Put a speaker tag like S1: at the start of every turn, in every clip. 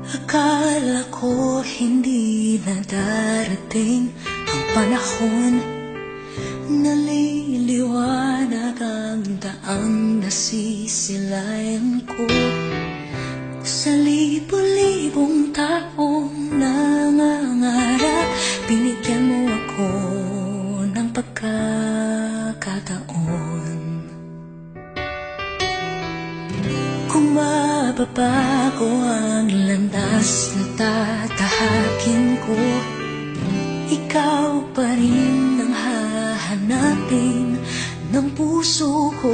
S1: Akala ko hindi na darating ang panahon na liliwanag ang daang nasisilayan ko. Sa libo-libong taong nangangarap, binigyan mo ako ng pagkakataon. Kung mababago ang landas na tatahakin ko, ikaw pa rin ang hahanapin ng puso ko.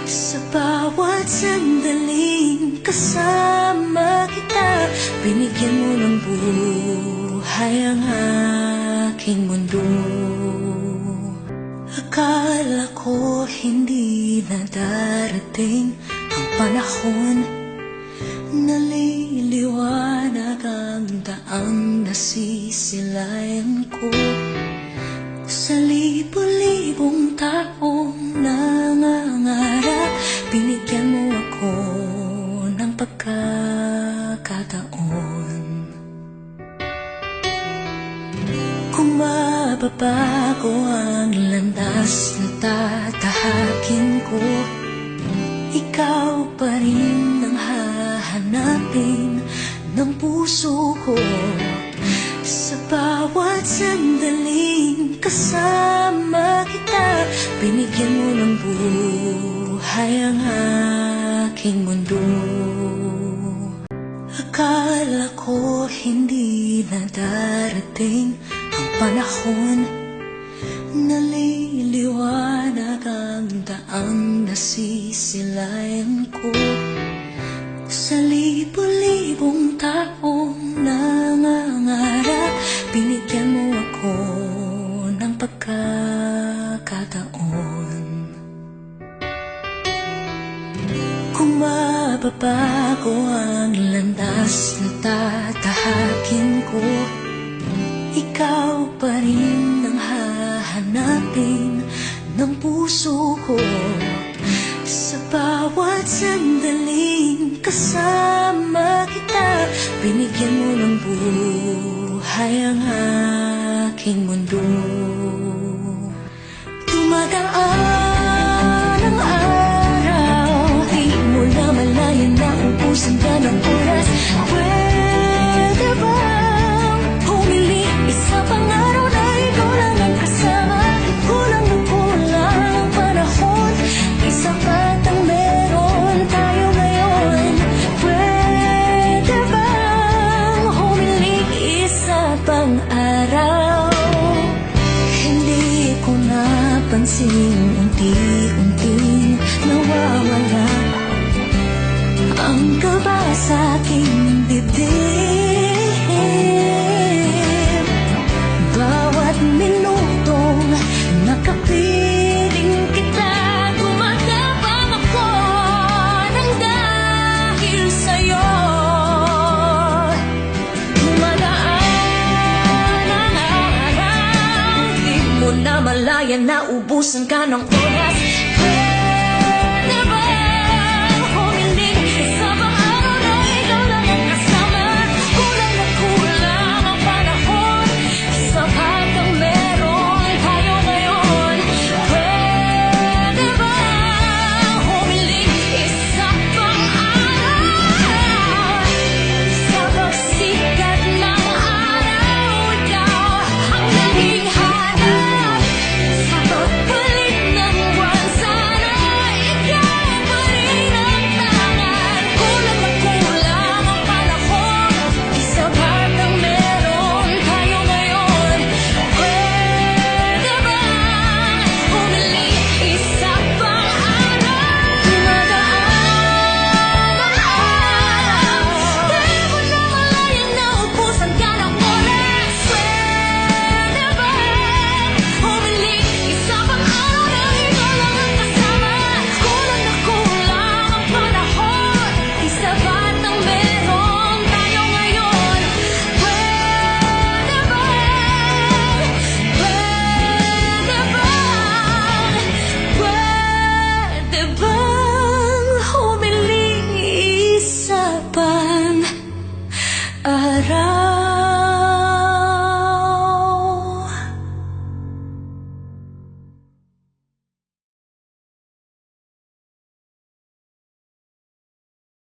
S1: Sa bawat sandaling kasama kita, binigyan mo ng buhay ang aking mundo. Akala ko hindi na darating ang panahon na liliwanag ang daang nasisilayan ko. Sa libo-libong taong nangangarap, binigyan mo ako ng pagkakataon. Kung mababago ang landas na tatahakin ko, ikaw pa rin ang hahanapin ng puso ko. Sa bawat sandaling kasama kita, binigyan mo ng buhay ang aking mundo. Akala ko hindi na darating ang panahon na liliwanag ang daang nasisilayan ko. Sa libo-libong taong nangangarap, binigyan mo ako ng pagkakataon. Kung mababago ang landas na tatahakin ko, ikaw pa rin ang hahanapin ng puso ko. Sa bawat sandaling kasama kita, binigyan mo ng buhay ang aking mundo. Dumadaan ang araw, di mo na malayan na ubusan ka ng oras. Pwede bang humiling isa pang araw na ikaw lang ang kasama? Kulang na kulang ang panahon, isa pa't ang meron tayo ngayon. Pwede bang humiling isa pang araw? Hindi ko napansin, unti-unting nawawala ang kaba sa aking dibdib. Bawat minutong nakapiling kita, gumagapang ako ng dahil sa'yo. Dumadaan ang araw, di mo na malayan na ubusan ka ng oras.